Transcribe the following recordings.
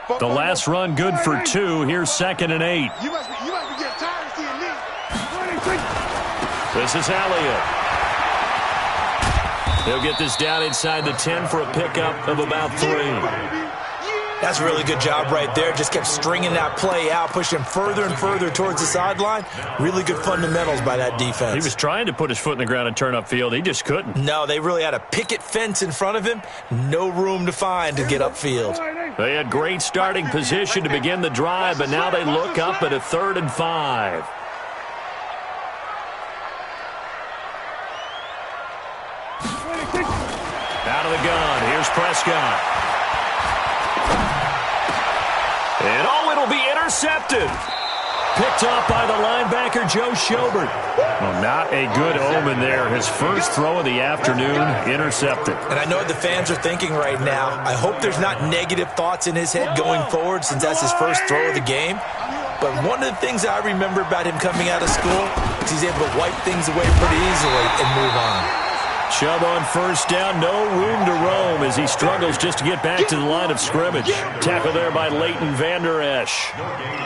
The last run good for 2. Here's 2nd and 8. You must be getting tired of seeing me. This is Elliott. He'll get this down inside the 10 for a pickup of about 3. That's a really good job right there. Just kept stringing that play out, pushing him further and further towards the sideline. Really good fundamentals by that defense. He was trying to put his foot in the ground and turn upfield. He just couldn't. No, they really had a picket fence in front of him. No room to find to get upfield. They had great starting position to begin the drive, but now they look up at a 3rd and 5. Out of the gun. Here's Prescott. And it'll be intercepted. Picked off by the linebacker, Joe Schobert. Well, not a good omen there. His first throw of the afternoon, intercepted. And I know what the fans are thinking right now. I hope there's not negative thoughts in his head going forward since that's his first throw of the game. But one of the things I remember about him coming out of school is he's able to wipe things away pretty easily and move on. Chubb on first down, no room to roam as he struggles just to get back to the line of scrimmage. Tackle there by Leighton Vander Esch.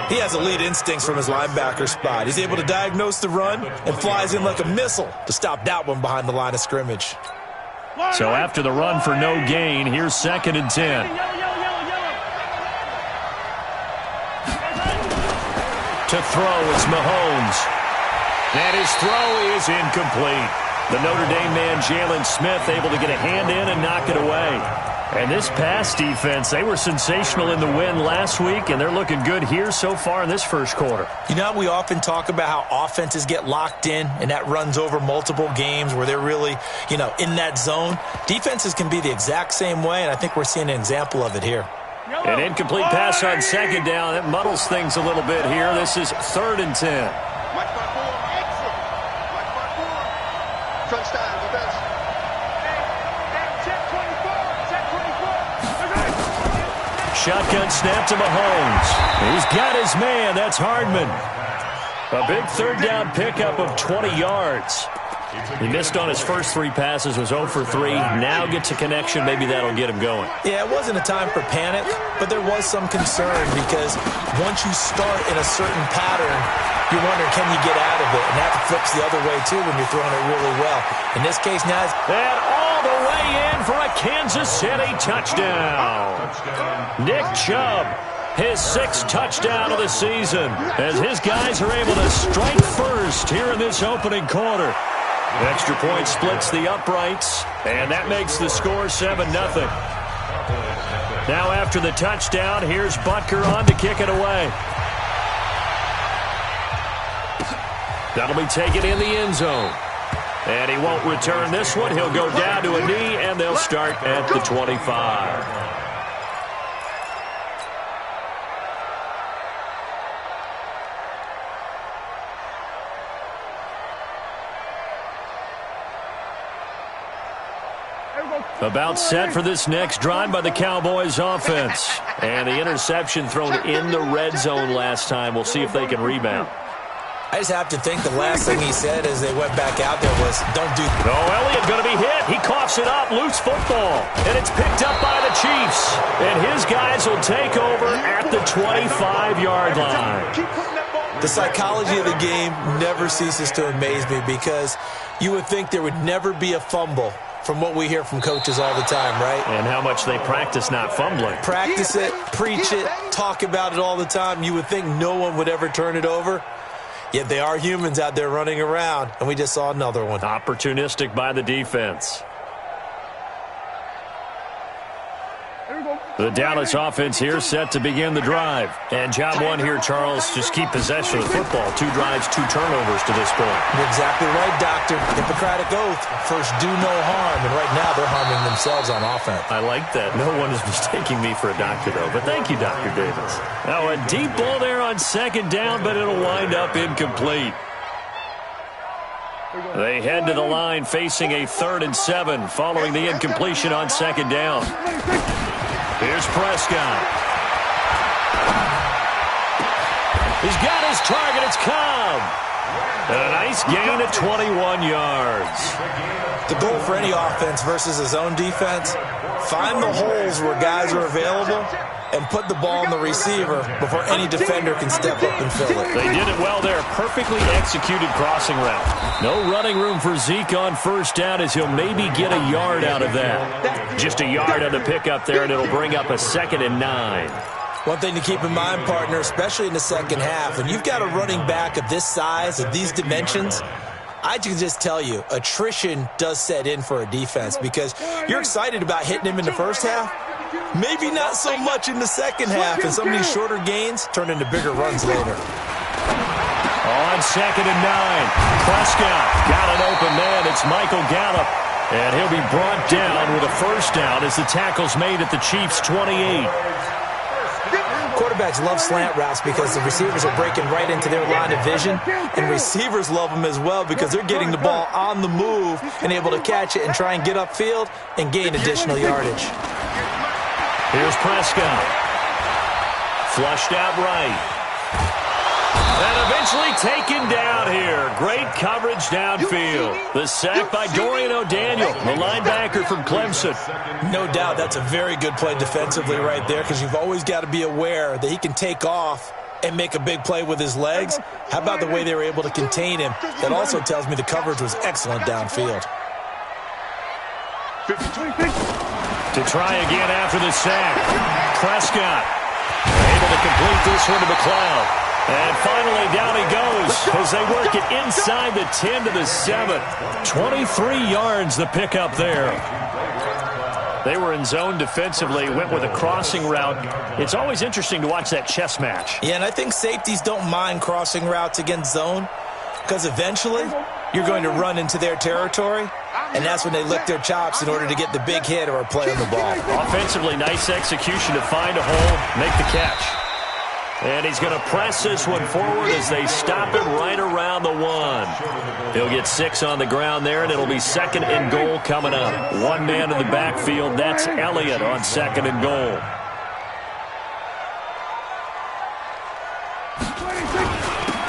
He has elite instincts from his linebacker spot. He's able to diagnose the run and flies in like a missile to stop that one behind the line of scrimmage. So after the run for no gain, here's 2nd and 10. To throw, it's Mahomes. And his throw is incomplete. The Notre Dame man, Jalen Smith, able to get a hand in and knock it away. And this pass defense, they were sensational in the win last week, and they're looking good here so far in this first quarter. You know, we often talk about how offenses get locked in, and that runs over multiple games where they're really, in that zone. Defenses can be the exact same way, and I think we're seeing an example of it here. An incomplete pass on 2nd down. That muddles things a little bit here. This is 3rd and 10. Shotgun snap to Mahomes. He's got his man. That's Hardman. A big 3rd down pickup of 20 yards. He missed on his first 3 passes, was 0 for 3. Now gets a connection. Maybe that'll get him going. Yeah, it wasn't a time for panic, but there was some concern because once you start in a certain pattern, you're wondering, can you get out of it? And that flips the other way, too, when you're throwing it really well. In this case, now it's... And all the way in for a Kansas City touchdown. Nick Chubb, his 6th touchdown of the season, as his guys are able to strike first here in this opening quarter. Extra point splits the uprights, and that makes the score 7-0. Now after the touchdown, here's Butker on to kick it away. That'll be taken in the end zone. And he won't return this one. He'll go down to a knee, and they'll start at the 25. About set for this next drive by the Cowboys offense. And the interception thrown in the red zone last time. We'll see if they can rebound. I just have to think the last thing he said as they went back out there was, don't do that. Oh, Elliott going to be hit. He coughs it up. Loose football. And it's picked up by the Chiefs. And his guys will take over at the 25-yard line. The psychology of the game never ceases to amaze me because you would think there would never be a fumble from what we hear from coaches all the time, right? And how much they practice not fumbling. Practice it, preach it, talk about it all the time. You would think no one would ever turn it over. Yet they are humans out there running around, and we just saw another one. Opportunistic by the defense. The Dallas offense here set to begin the drive. And job one here, Charles, just keep possession of the football. 2 drives, 2 turnovers to this point. You're exactly right, Doctor. Hippocratic oath. First, do no harm. And right now, they're harming themselves on offense. I like that. No one is mistaking me for a doctor, though. But thank you, Dr. Davis. Now, a deep ball there on 2nd down, but it'll wind up incomplete. They head to the line facing a 3rd and 7 following the incompletion on 2nd down. Here's Prescott. He's got his target. It's Cobb. And a nice gain of 21 yards. The goal for any offense versus a zone defense, find the holes where guys are available and put the ball in the receiver before any defender can step up and fill it. They did it well there. Perfectly executed crossing route. No running room for Zeke on first down as he'll maybe get a yard out of that. Just a yard on the pickup there, and it'll bring up a 2nd and 9. One thing to keep in mind, partner, especially in the second half, when you've got a running back of this size, of these dimensions, I can just tell you, attrition does set in for a defense because you're excited about hitting him in the first half. Maybe not so much in the second half, and some of these shorter gains turn into bigger runs later. On 2nd and 9, Prescott got an open man. It's Michael Gallup, and he'll be brought down with a first down as the tackle's made at the Chiefs' 28. Quarterbacks love slant routes because the receivers are breaking right into their line of vision, and receivers love them as well because they're getting the ball on the move and able to catch it and try and get upfield and gain additional yardage. Here's Prescott. Flushed out right. And eventually taken down here. Great coverage downfield. The sack by Dorian O'Daniel, the linebacker from Clemson. No doubt that's a very good play defensively right there because you've always got to be aware that he can take off and make a big play with his legs. How about the way they were able to contain him? That also tells me the coverage was excellent downfield. To try again after the sack. Prescott able to complete this one to McLeod. And finally, down he goes as they work it inside the 10 to the 7. 23 yards the pickup there. They were in zone defensively, went with a crossing route. It's always interesting to watch that chess match. Yeah, and I think safeties don't mind crossing routes against zone because eventually you're going to run into their territory, and that's when they lick their chops in order to get the big hit or a play on the ball. Offensively, nice execution to find a hole, make the catch. And he's going to press this one forward as they stop it right around the 1. He'll get 6 on the ground there, and it'll be 2nd and goal coming up. One man in the backfield, that's Elliott on 2nd and goal.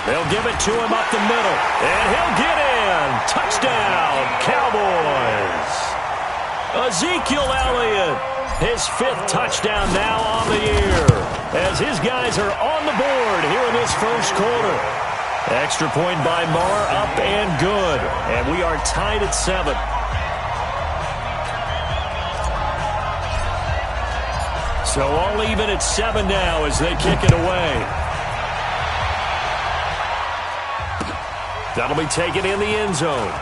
They'll give it to him up the middle, and he'll get in. Touchdown, Cowboys. Ezekiel Elliott, his 5th touchdown now on the year, as his guys are on the board here in this first quarter. Extra point by Marr, up and good. And we are tied at 7. So all even at 7 now as they kick it away. That'll be taken in the end zone.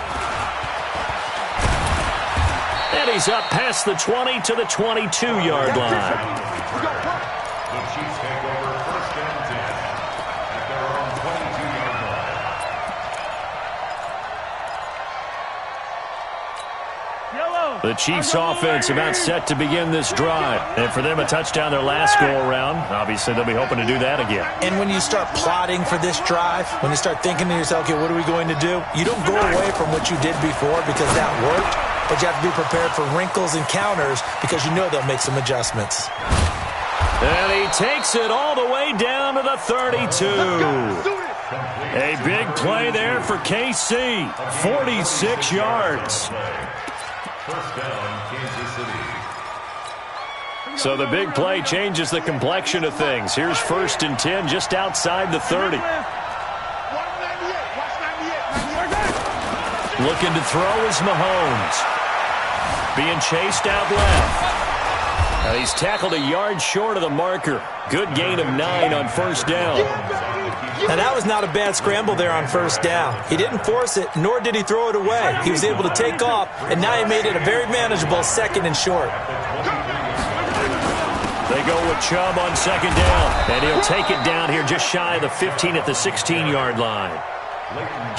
And he's up past the 20 to the 22-yard line. The Chiefs offense about set to begin this drive. And for them, a touchdown their last go-around. Obviously, they'll be hoping to do that again. And when you start plotting for this drive, when you start thinking to yourself, okay, what are we going to do? You don't go away from what you did before because that worked, but you have to be prepared for wrinkles and counters because you know they'll make some adjustments. And he takes it all the way down to the 32. A big play there for KC. 46 yards. First down, Kansas City. So the big play changes the complexion of things. Here's 1st and 10 just outside the 30. Looking to throw is Mahomes. Being chased out left. He's tackled a yard short of the marker. Good gain of 9 on 1st down. Now, that was not a bad scramble there on 1st down. He didn't force it, nor did he throw it away. He was able to take off, and now he made it a very manageable 2nd and short. They go with Chubb on 2nd down, and he'll take it down here just shy of the 15 at the 16-yard line.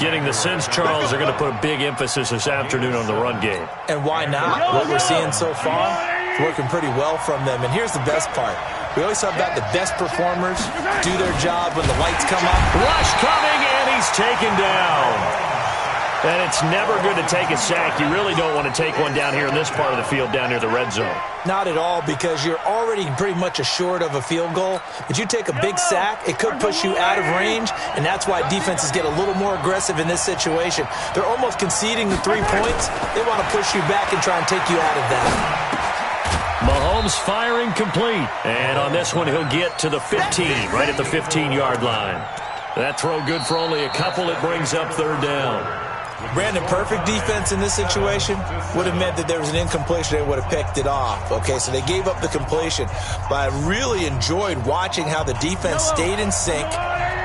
Getting the sense, Charles, they're going to put a big emphasis this afternoon on the run game. And why not? What we're seeing so far, it's working pretty well from them. And here's the best part. We always talk about the best performers do their job when the lights come up. Rush coming, and he's taken down. And it's never good to take a sack. You really don't want to take one down here in this part of the field, down near the red zone. Not at all, because you're already pretty much assured of a field goal. But you take a big sack, it could push you out of range, and that's why defenses get a little more aggressive in this situation. They're almost conceding the 3 points. They want to push you back and try and take you out of that. Mahomes firing complete. And on this one, he'll get to the 15, right at the 15-yard line. That throw good for only a couple. It brings up third down. Brandon, perfect defense in this situation would have meant that there was an incompletion. They would have picked it off. Okay, so they gave up the completion. But I really enjoyed watching how the defense stayed in sync,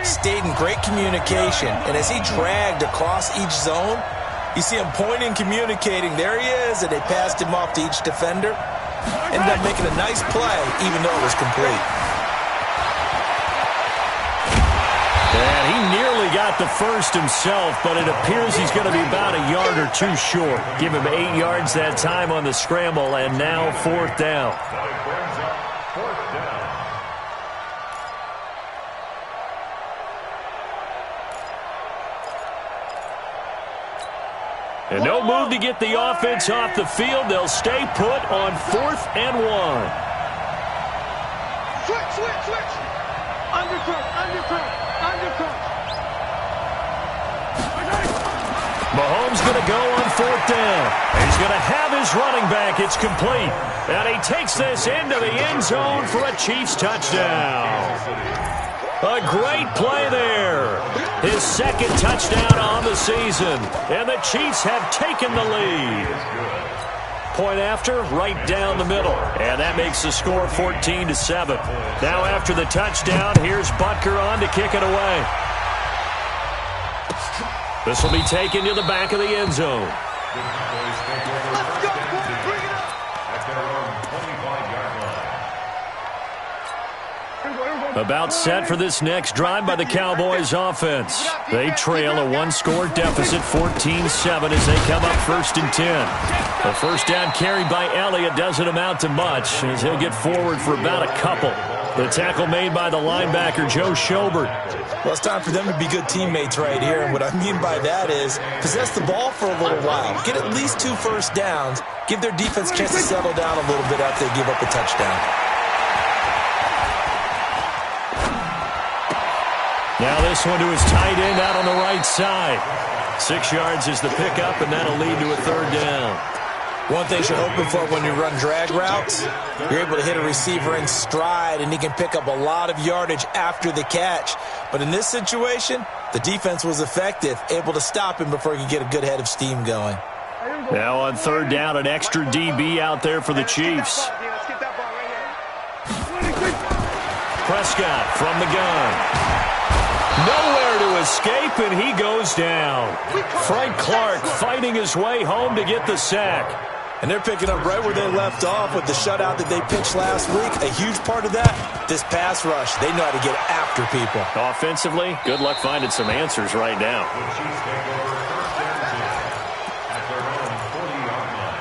stayed in great communication. And as he dragged across each zone, you see him pointing, communicating. There he is, and they passed him off to each defender. Ended up making a nice play, even though it was complete. And he nearly got the first himself, but it appears he's going to be about a yard or two short. Give him 8 yards that time on the scramble, and now fourth down. And no move to get the offense off the field. They'll stay put on 4th and 1. Switch. Undercut. Mahomes going to go on 4th down. He's going to have his running back. It's complete. And he takes this into the end zone for a Chiefs touchdown. A great play there. His second touchdown on the season. And the Chiefs have taken the lead. Point after, right down the middle. And that makes the score 14-7. Now after the touchdown, here's Butker on to kick it away. This will be taken to the back of the end zone. Let's go, boy. Bring it up. At their own 25-yard line. About set for this next drive by the Cowboys offense. They trail a one-score deficit, 14-7, as they come up 1st and 10. The first down carry by Elliott doesn't amount to much, as he'll get forward for about a couple. The tackle made by the linebacker, Joe Schobert. Well, it's time for them to be good teammates right here. And what I mean by that is possess the ball for a little while. Get at least 2 first downs. Give their defense a chance to settle down a little bit after they give up a touchdown. Now this one to his tight end out on the right side. 6 yards is the pickup, and that'll lead to a third down. One thing you're hoping for when you run drag routes, you're able to hit a receiver in stride, and he can pick up a lot of yardage after the catch. But in this situation, the defense was effective, able to stop him before he could get a good head of steam going. Now on third down, an extra DB out there for the Chiefs. Prescott from the gun. Nowhere to escape, and he goes down. Frank Clark fighting his way home to get the sack. And they're picking up right where they left off with the shutout that they pitched last week. A huge part of that, this pass rush. They know how to get after people. Offensively, good luck finding some answers right now. The Chiefs take over 1st and 10 at their own 40-yard line.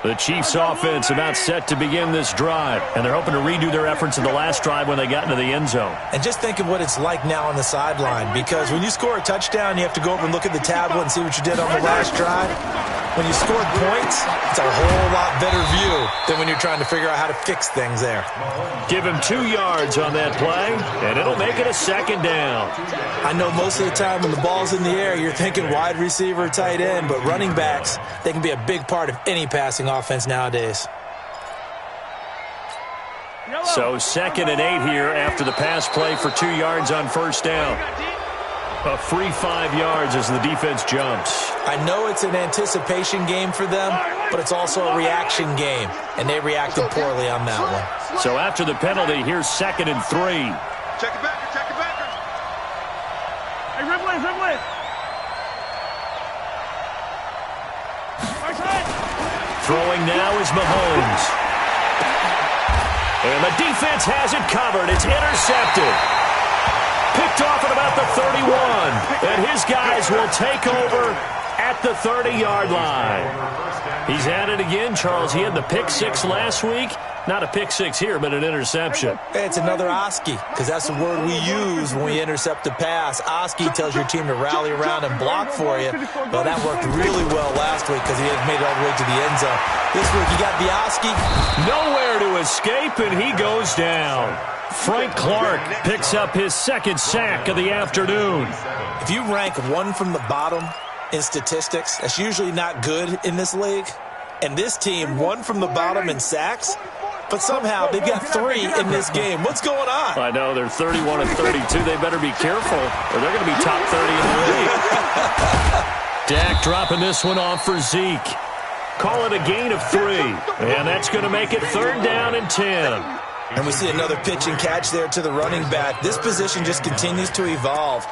The Chiefs offense about set to begin this drive, and they're hoping to redo their efforts in the last drive when they got into the end zone. And just think of what it's like now on the sideline, because when you score a touchdown, you have to go over and look at the tablet and see what you did on the last drive. When you scored points, it's a whole lot better view than when you're trying to figure out how to fix things there. Give him 2 yards on that play, and it'll make it a second down. I know most of the time when the ball's in the air, you're thinking wide receiver, tight end, but running backs, they can be a big part of any passing offense nowadays. So 2nd and 8 here after the pass play for 2 yards on first down. A free 5 yards as the defense jumps. I know it's an anticipation game for them, but it's also a reaction game, and they reacted poorly on that one. So after the penalty, here's 2nd and 3. Check it back. Hey, Ripley. Throwing now is Mahomes. And the defense has it covered. It's intercepted. Picked off at about the 31. And his guys will take over at the 30-yard line. He's at it again, Charles. He had the pick six last week. Not a pick six here, but an interception. It's another Oski, because that's the word we use when we intercept a pass. Oski tells your team to rally around and block for you. Well, that worked really well last week because he had made it all the way to the end zone. This week, he got the Oski. Nowhere to escape, and he goes down. Frank Clark picks up his second sack of the afternoon. If you rank one from the bottom in statistics, that's usually not good in this league. And this team, one from the bottom in sacks, but somehow they've got 3 in this game. What's going on? I know, they're 31 and 32. They better be careful, or they're going to be top 30 in the league. Dak dropping this one off for Zeke. Call it a gain of 3, and that's going to make it 3rd down and 10. And we see another pitch and catch there to the running back. This position just continues to evolve.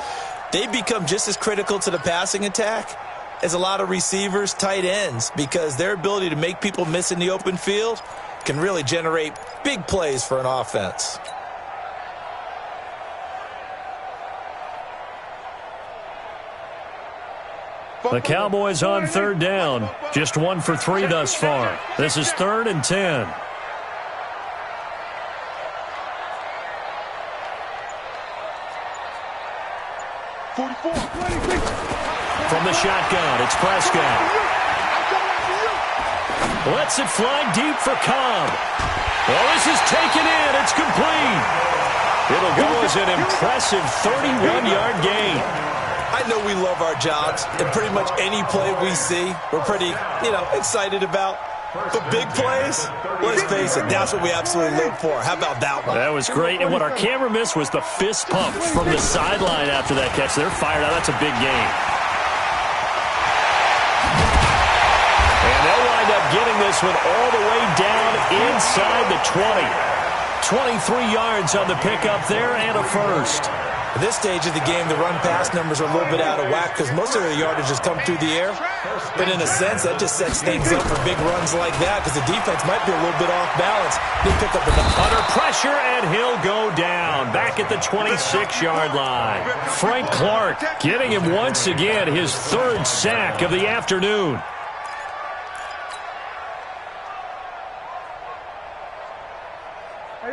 They become just as critical to the passing attack as a lot of receivers, tight ends, because their ability to make people miss in the open field can really generate big plays for an offense. The Cowboys on 3rd down. Just 1 for 3 thus far. This is 3rd and 10. From the shotgun, it's Prescott. Lets it fly deep for Cobb. Well, this is taken in. It's complete. It'll go as an impressive 31-yard gain. I know we love our jobs, and pretty much any play we see, we're pretty, excited about. But big plays, let's face it, that's what we absolutely live for. How about that one? That was great, and what our camera missed was the fist pump from the sideline after that catch. They're fired out. That's a big gain. And they'll wind up getting this one all the way down inside the 20. 23 yards on the pickup there and a first. At this stage of the game, the run-pass numbers are a little bit out of whack because most of their yardage has come through the air. But in a sense, that just sets things up for big runs like that because the defense might be a little bit off balance. They pick up enough. Under pressure, and he'll go down back at the 26-yard line. Frank Clark getting him once again his 3rd sack of the afternoon.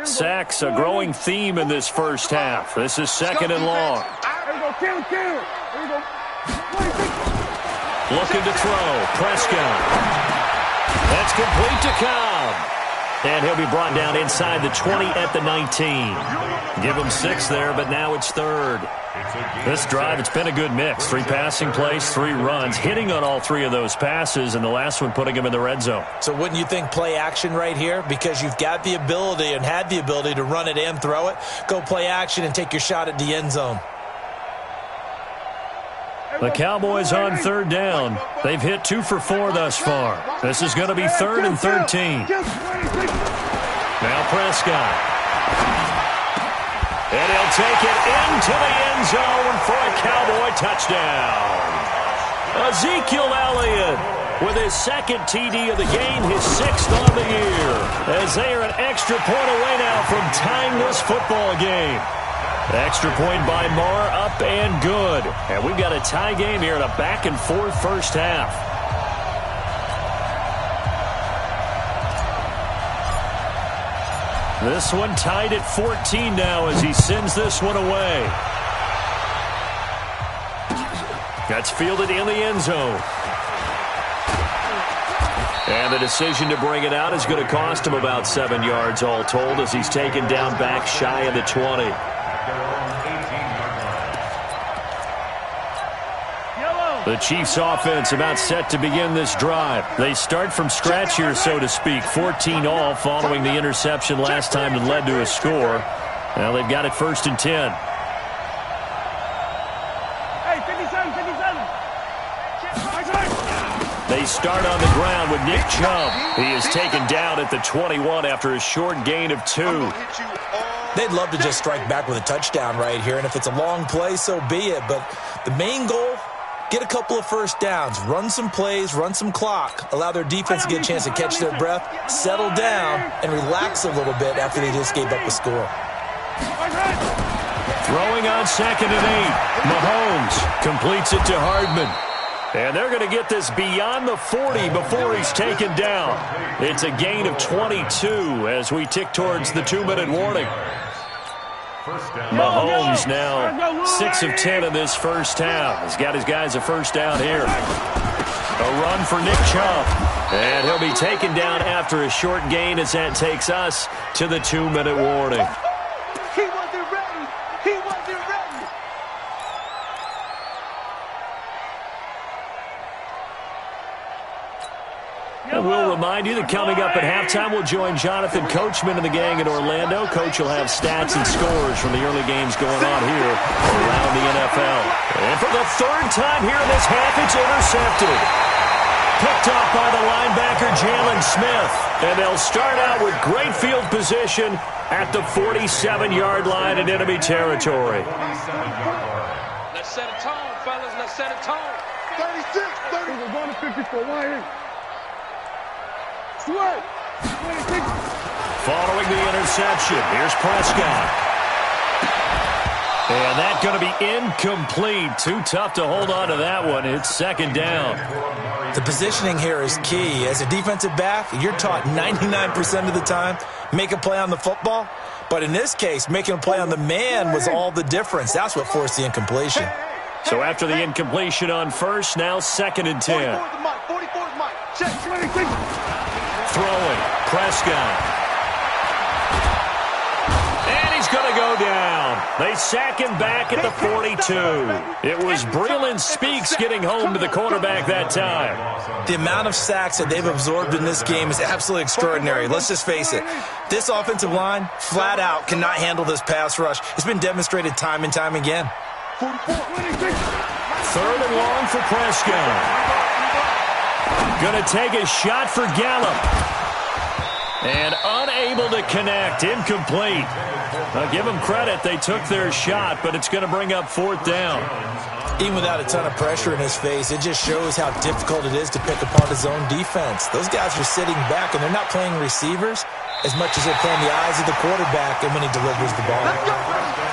Sacks, a growing theme in this first half. This is 2nd and long. Looking to throw. Prescott. That's complete to Cobb. And he'll be brought down inside the 20 at the 19. Give him 6 there, but now it's 3rd. This drive, it's been a good mix. 3 passing plays, 3 runs, hitting on all 3 of those passes, and the last one putting him in the red zone. So wouldn't you think play action right here? Because you've got the ability and had the ability to run it and throw it. Go play action and take your shot at the end zone. The Cowboys on 3rd down. They've hit 2 for 4 thus far. This is going to be 3rd and 13. Now Prescott. And he'll take it into the end zone for a Cowboy touchdown. Ezekiel Elliott with his 2nd TD of the game, his 6th on the year. As they are an extra point away now from tying this football game. Extra point by Marr, up and good. And we've got a tie game here in a back-and-forth first half. This one tied at 14 now as he sends this one away. That's fielded in the end zone. And the decision to bring it out is going to cost him about 7 yards all told as he's taken down back shy of the 20. The Chiefs offense about set to begin this drive. They start from scratch here, so to speak. 14 all following the interception last time that led to a score. Now they've got it 1st and 10. They start on the ground with Nick Chubb. He is taken down at the 21 after a short gain of 2. They'd love to just strike back with a touchdown right here, and if it's a long play, so be it. But the main goal, get a couple of first downs, run some plays, run some clock, allow their defense to get a chance to catch their breath, settle down, and relax a little bit after they just gave up a score. Throwing on 2nd and 8. Mahomes completes it to Hardman. And they're going to get this beyond the 40 before he's taken down. It's a gain of 22 as we tick towards the 2-minute warning. Mahomes now 6 of 10 in this first half. He's got his guys a first down here. A run for Nick Chubb. And he'll be taken down after a short gain as that takes us to the 2-minute warning. He wasn't ready. He wasn't ready. And we'll remind you that coming up at halftime, we'll join Jonathan Coachman and the gang in Orlando. Coach will have stats and scores from the early games going on here around the NFL. And for the third time here in this half, it's intercepted. Picked off by the linebacker, Jalen Smith. And they'll start out with great field position at the 47-yard line in enemy territory. Let's set a tone, fellas. Let's set a tone. 36, 30. We're going to 54. Why here? Following the interception, here's Prescott. And that's going to be incomplete. Too tough to hold on to that one. It's second down. The positioning here is key. As a defensive back, you're taught 99% of the time, make a play on the football. But in this case, making a play on the man was all the difference. That's what forced the incompletion. So after the incompletion on first, now 2nd and 10. 44's Mike. Check. Throwing, Prescott. And he's going to go down. They sack him back at the 42. It was Breeland Speaks getting home to the quarterback that time. The amount of sacks that they've absorbed in this game is absolutely extraordinary. Let's just face it. This offensive line, flat out, cannot handle this pass rush. It's been demonstrated time and time again. 3rd and long for Prescott. Going to take a shot for Gallup. And unable to connect. Incomplete. I'll give them credit. They took their shot, but it's going to bring up 4th down. Even without a ton of pressure in his face, it just shows how difficult it is to pick apart his own defense. Those guys are sitting back, and they're not playing receivers as much as they're playing the eyes of the quarterback and when he delivers the ball.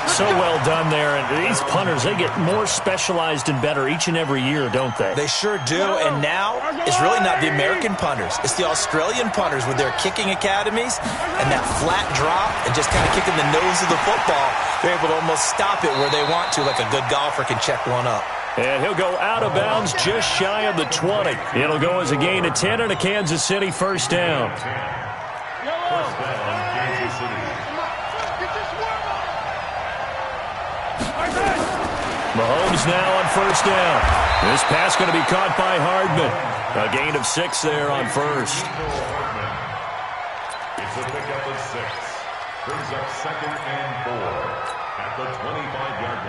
So well done there. And these punters, they get more specialized and better each and every year, don't they? They sure do. And now it's really not the American punters. It's the Australian punters with their kicking academies and that flat drop and just kind of kicking the nose of the football. They're able to almost stop it where they want to, like a good golfer can check one up. And he'll go out of bounds just shy of the 20. It'll go as a gain of 10 and a Kansas City first down. First down, Kansas City. Mahomes now on first down. This pass going to be caught by Hardman. A gain of 6 there on first. It's a pickup of 6. Brings up 2nd and 4 at the 25-yard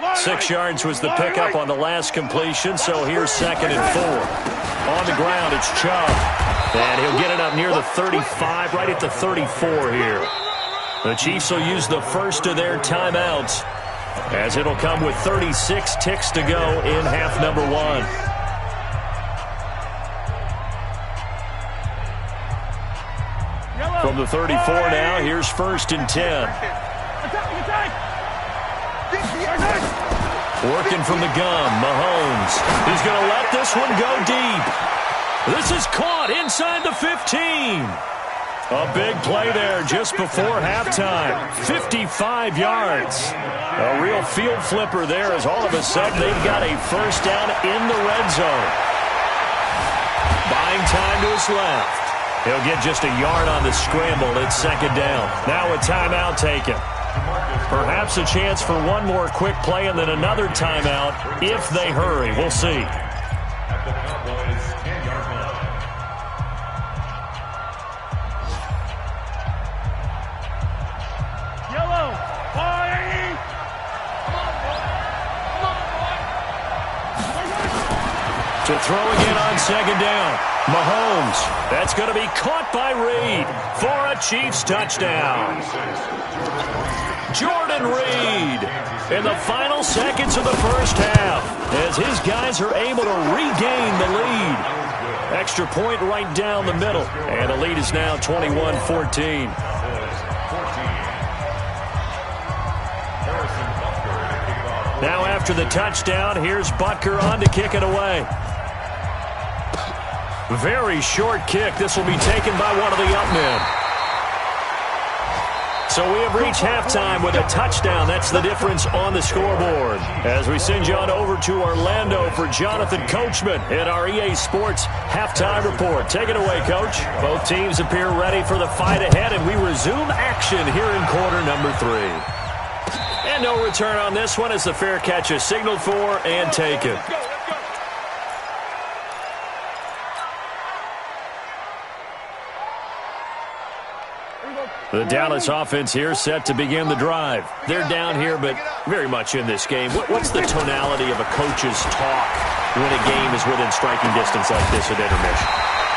line. 6 yards was the pickup on the last completion, so here's 2nd and 4. On the ground, it's Chubb. And he'll get it up near the 35, right at the 34 here. The Chiefs will use the first of their timeouts, as it'll come with 36 ticks to go in half number 1. From the 34 now, here's 1st and 10. Working from the gun, Mahomes. He's going to let this one go deep. This is caught inside the 15. A big play there just before halftime. 55 yards. A real field flipper there as all of a sudden they've got a first down in the red zone. Buying time to his left. He'll get just a yard on the scramble. It's 2nd down. Now a timeout taken. Perhaps a chance for one more quick play and then another timeout if they hurry. We'll see. At the Cowboys' 10-yard line. Yellow. To throw again on 2nd down. Mahomes. That's going to be caught by Reed for a Chiefs touchdown. Jordan Reed in the final seconds of the first half as his guys are able to regain the lead. Extra point right down the middle. And the lead is now 21-14. Now after the touchdown, here's Butker on to kick it away. Very short kick. This will be taken by one of the up men. So we have reached halftime with a touchdown. That's the difference on the scoreboard. As we send you on over to Orlando for Jonathan Coachman in our EA Sports halftime report. Take it away, Coach. Both teams appear ready for the fight ahead, and we resume action here in quarter number 3. And no return on this one as the fair catch is signaled for and taken. The Dallas offense here set to begin the drive. They're down here, but very much in this game. What's the tonality of a coach's talk when a game is within striking distance like this at intermission?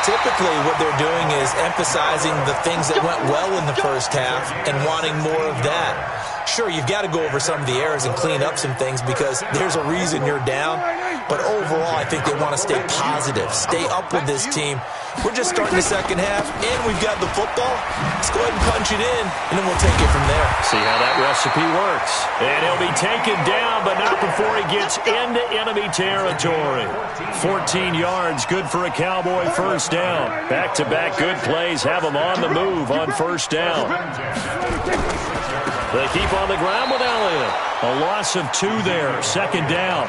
Typically, what they're doing is emphasizing the things that went well in the first half and wanting more of that. Sure, you've got to go over some of the errors and clean up some things because there's a reason you're down. But overall, I think they want to stay positive, stay up with this team. We're just starting the second half, and we've got the football. Let's go ahead and punch it in, and then we'll take it from there. See how that recipe works. And he'll be taken down, but not before he gets into enemy territory. 14 yards, good for a Cowboy first down. Back-to-back good plays have him on the move on first down. They keep on the ground with Elliott. A loss of 2 there, second down.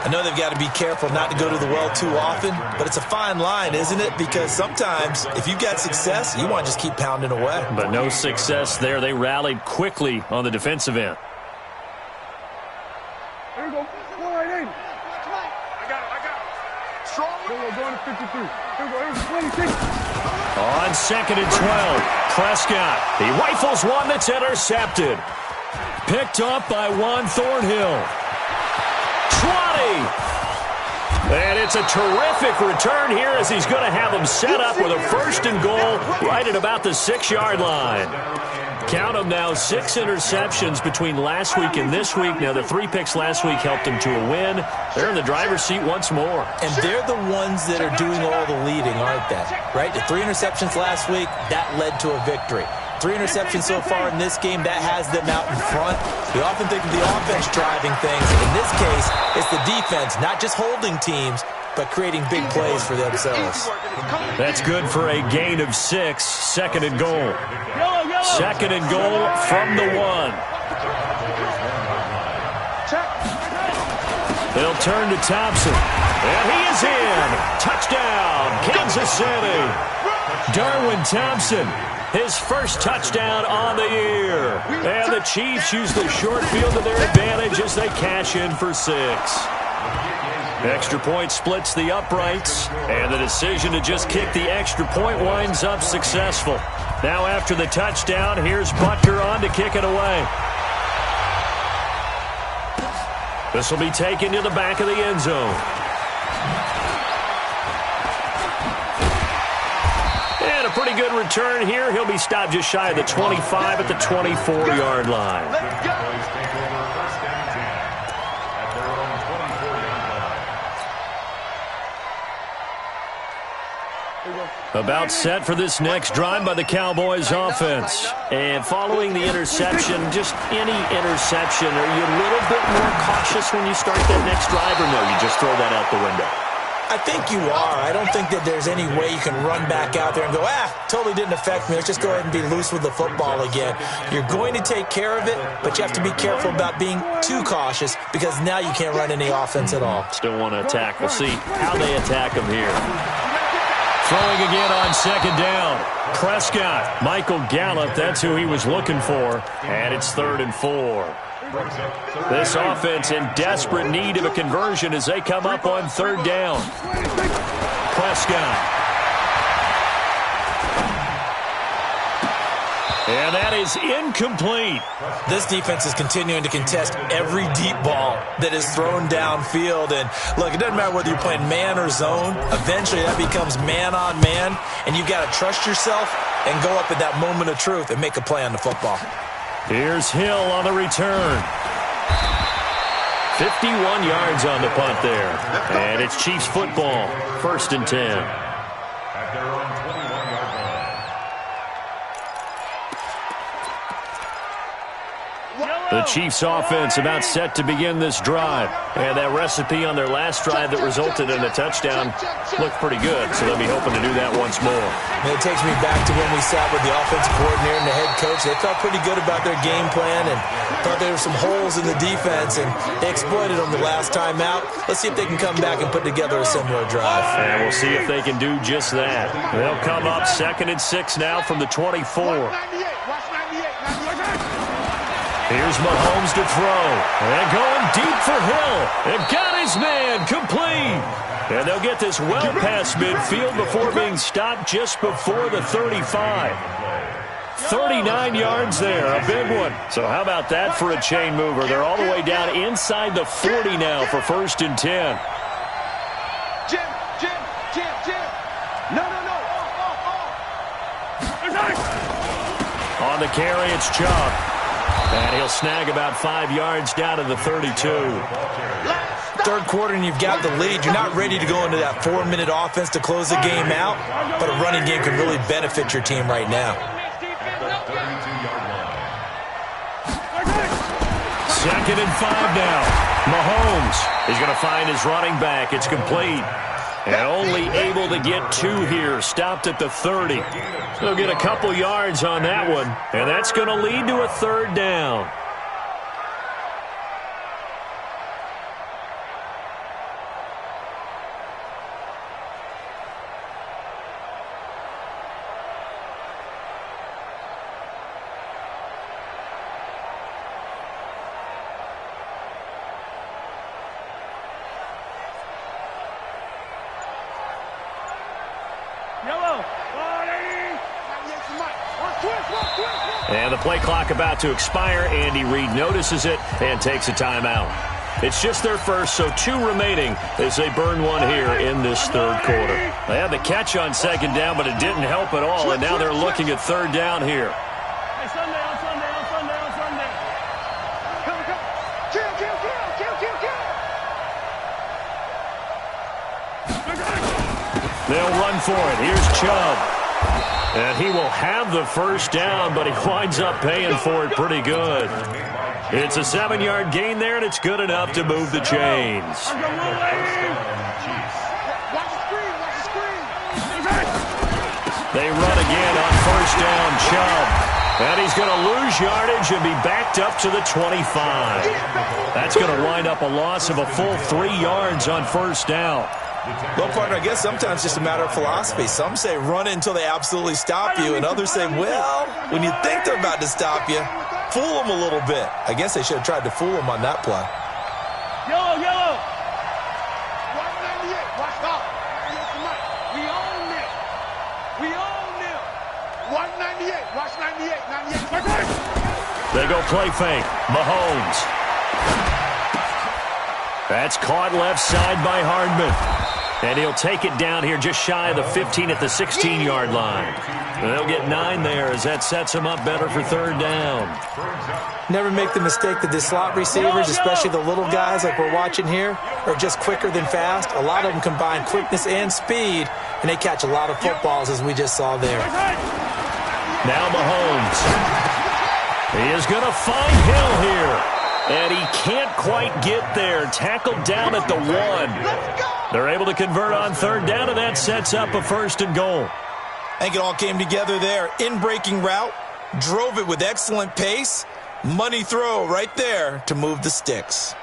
I know they've got to be careful not to go to the well too often, but it's a fine line, isn't it? Because sometimes, if you've got success, you want to just keep pounding away. But no success there. They rallied quickly on the defensive end. There you go. Go right in. I got it. Strong. Going to 53. Here we go. Here's 26. On second and 12, Prescott. He rifles one that's intercepted. Picked up by Juan Thornhill. 20. And it's a terrific return here as he's going to have them set up with a first and goal right at about the 6-yard line. Count them now, 6 interceptions between last week and this week. Now, the 3 picks last week helped them to a win. They're in the driver's seat once more. And they're the ones that are doing all the leading, aren't they? Right? The 3 interceptions last week, that led to a victory. 3 interceptions so far in this game, that has them out in front. We often think of the offense driving things. In this case, it's the defense, not just holding teams, but creating big plays for themselves. That's good for a gain of 6, second and goal. Second and goal from the 1. They'll turn to Thompson. And he is in. Touchdown, Kansas City. Darwin Thompson, his first touchdown on the year. And the Chiefs use the short field to their advantage as they cash in for 6. Extra point splits the uprights, and the decision to just kick the extra point winds up successful. Now after the touchdown, here's Butker on to kick it away. This will be taken to the back of the end zone. And a pretty good return here. He'll be stopped just shy of the 25 at the 24-yard line. Let's go. About set for this next drive by the Cowboys offense. And following the interception, just any interception, are you a little bit more cautious when you start that next drive, or no, you just throw that out the window? I think you are. I don't think that there's any way you can run back out there and go, totally didn't affect me. Let's just go ahead and be loose with the football again. You're going to take care of it, but you have to be careful about being too cautious because now you can't run any offense at all. Still want to attack. We'll see how they attack them here. Throwing again on second down. Prescott, Michael Gallup, that's who he was looking for. And it's 3rd and 4. This offense in desperate need of a conversion as they come up on 3rd down. Prescott. And that is incomplete. This defense is continuing to contest every deep ball that is thrown downfield. And look, it doesn't matter whether you're playing man or zone. Eventually, that becomes man on man. And you've got to trust yourself and go up at that moment of truth and make a play on the football. Here's Hill on the return. 51 yards on the punt there. And it's Chiefs football. 1st and 10. At their own 21-yard line. The Chiefs offense about set to begin this drive. And that recipe on their last drive that resulted in a touchdown looked pretty good, so they'll be hoping to do that once more. It takes me back to when we sat with the offensive coordinator and the head coach. They felt pretty good about their game plan and thought there were some holes in the defense, and they exploited them the last time out. Let's see if they can come back and put together a similar drive. And we'll see if they can do just that. They'll come up 2nd and 6 now from the 24. Here's Mahomes to throw. And going deep for Hill. And got his man complete. And they'll get this well past midfield before being stopped just before the 35. 39 yards there, a big one. So how about that for a chain mover? They're all the way down inside the 40 now for 1st and 10. Jim. No. On the carry, it's Chubb. And he'll snag about 5 yards down to the 32. Third quarter and you've got the lead. You're not ready to go into that 4-minute offense to close the game out, but a running game can really benefit your team right now. 2nd and 5 now. Mahomes is going to find his running back. It's complete. And only able to get 2 here. Stopped at the 30. They'll get a couple yards on that one. And that's going to lead to a 3rd down. And the play clock about to expire. Andy Reid notices it and takes a timeout. It's just their first, so 2 remaining as they burn one here in this 3rd quarter. They had the catch on 2nd down, but it didn't help at all, and now they're looking at 3rd down here. Hey, Sunday. Come. Kill. They'll run for it. Here's Chubb. And he will have the 1st down, but he winds up paying for it pretty good. It's a 7-yard gain there, and it's good enough to move the chains. They run again on 1st down, Chubb. And he's going to lose yardage and be backed up to the 25. That's going to wind up a loss of a full 3 yards on 1st down. Well, partner, I guess sometimes it's just a matter of philosophy. Some say run it until they absolutely stop you, and others say, well, when you think they're about to stop you, fool them a little bit. I guess they should have tried to fool them on that play. Yellow. 198. Watch out. We own them. 198. Watch 98. They go play fake. Mahomes. That's caught left side by Hardman. And he'll take it down here just shy of the 15 at the 16-yard line. And they'll get 9 there as that sets them up better for 3rd down. Never make the mistake that the slot receivers, especially the little guys like we're watching here, are just quicker than fast. A lot of them combine quickness and speed, and they catch a lot of footballs, as we just saw there. Now Mahomes. He is going to find Hill here. And he can't quite get there. Tackled down at the 1. They're able to convert on 3rd down, and that sets up a 1st and goal. I think it all came together there. In-breaking route, drove it with excellent pace. Money throw right there to move the sticks.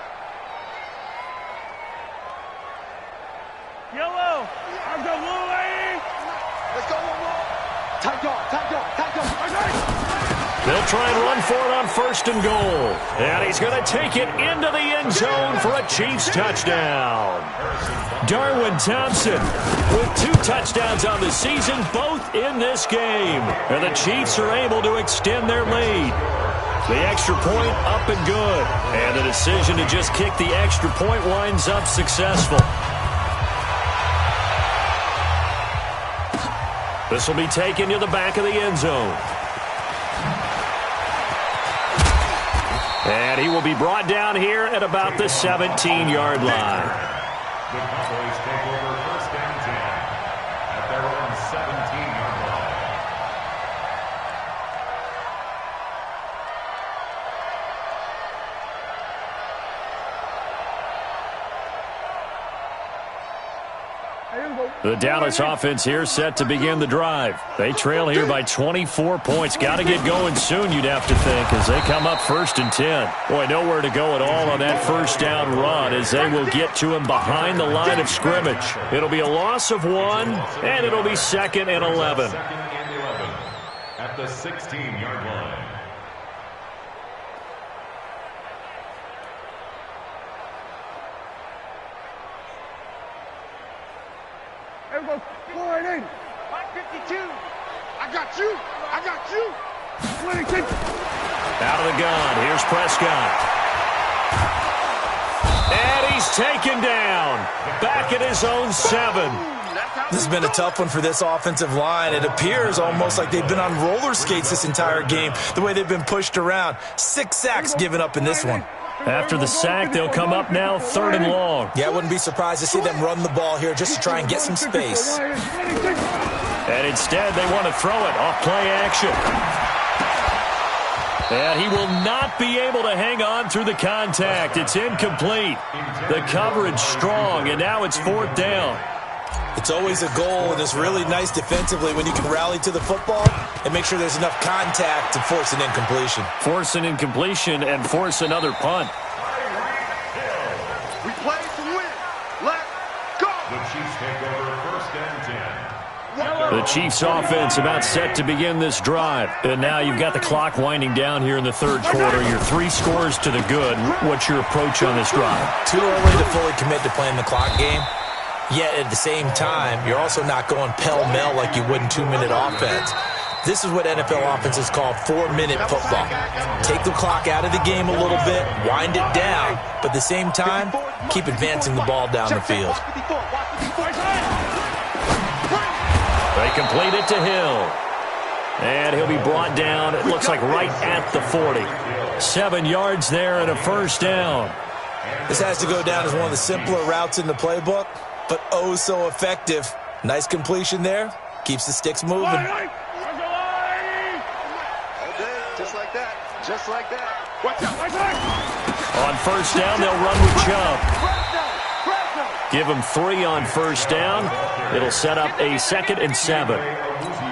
Yellow. I've got one lane. Let's go one more. Tight dog. They'll try and run for it on 1st and goal. And he's going to take it into the end zone for a Chiefs touchdown. Darwin Thompson with 2 touchdowns on the season, both in this game. And the Chiefs are able to extend their lead. The extra point up and good. And the decision to just kick the extra point winds up successful. This will be taken to the back of the end zone. And he will be brought down here at about the 17-yard line. The Cowboys take over 1st and 10 at their own 17-yard line. The Dallas offense here set to begin the drive. They trail here by 24 points. Got to get going soon, you'd have to think, as they come up 1st and 10. Boy, nowhere to go at all on that first down run as they will get to him behind the line of scrimmage. It'll be a loss of 1, and it'll be 2nd and 11. 2nd and 11 at the 16-yard line. There we go. 480. 552. I got you. I got you. 26. Out of the gun. Here's Prescott. And he's taken down. Back at his own 7. This has been a tough one for this offensive line. It appears almost like they've been on roller skates this entire game, the way they've been pushed around. 6 sacks given up in this one. After the sack, they'll come up now 3rd and long. Yeah, I wouldn't be surprised to see them run the ball here just to try and get some space. And instead, they want to throw it off play action. And he will not be able to hang on through the contact. It's incomplete. The coverage strong, and now it's 4th down. It's always a goal, and it's really nice defensively when you can rally to the football and make sure there's enough contact to force an incompletion. Force an incompletion and force another punt. We play to win. Let's go. The Chiefs take over 1st and 10. The Chiefs offense about set to begin this drive. And now you've got the clock winding down here in the 3rd quarter. You're 3 scores to the good. What's your approach on this drive? Too early to fully commit to playing the clock game. Yet at the same time, you're also not going pell-mell like you would in 2-minute offense. This is what NFL offenses call 4-minute football. Take the clock out of the game a little bit, wind it down, but at the same time, keep advancing the ball down the field. They complete it to Hill. And he'll be brought down, it looks like right at the 40. 7 yards there and a 1st down. This has to go down as one of the simpler routes in the playbook, but oh so effective. Nice completion there. Keeps the sticks moving. Just like that. Just like that. Watch out. On 1st down, they'll run with Chubb. Give him 3 on 1st down. It'll set up a 2nd and 7.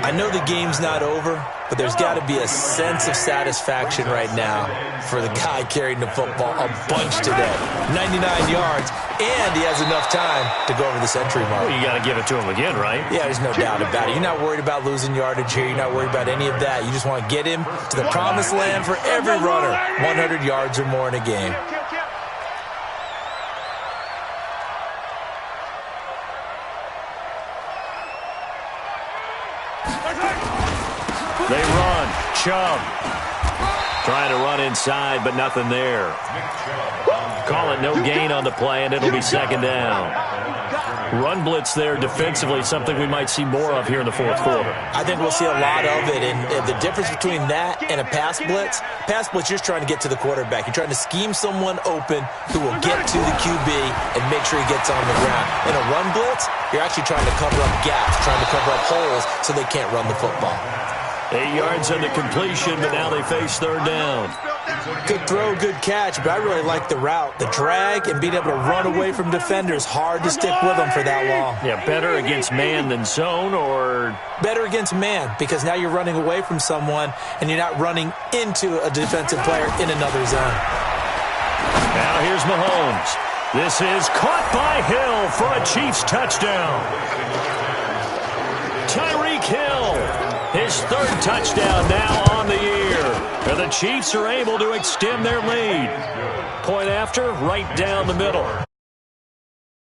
I know the game's not over, but there's got to be a sense of satisfaction right now for the guy carrying the football a bunch today. 99 yards, and he has enough time to go over the century mark. Well, you got to give it to him again, right? Yeah, there's no doubt about it. You're not worried about losing yardage here. You're not worried about any of that. You just want to get him to the promised land for every runner, 100 yards or more in a game. They run. Chubb trying to run inside, but nothing there. Call it no gain on the play, and it'll be 2nd down. Run blitz there defensively, something we might see more of here in the 4th quarter. I think we'll see a lot of it, and the difference between that and a pass blitz, you're just trying to get to the quarterback. You're trying to scheme someone open who will get to the QB and make sure he gets on the ground. In a run blitz, you're actually trying to cover up gaps, trying to cover up holes so they can't run the football. 8 yards on the completion, but now they face 3rd down. Good throw, good catch, but I really like the route. The drag and being able to run away from defenders, hard to stick with them for that long. Yeah, better against man than zone, or? Better against man, because now you're running away from someone and you're not running into a defensive player in another zone. Now here's Mahomes. This is caught by Hill for a Chiefs touchdown. Tyreek Hill, his 3rd touchdown now on the year. And the Chiefs are able to extend their lead. Point after, right down the middle.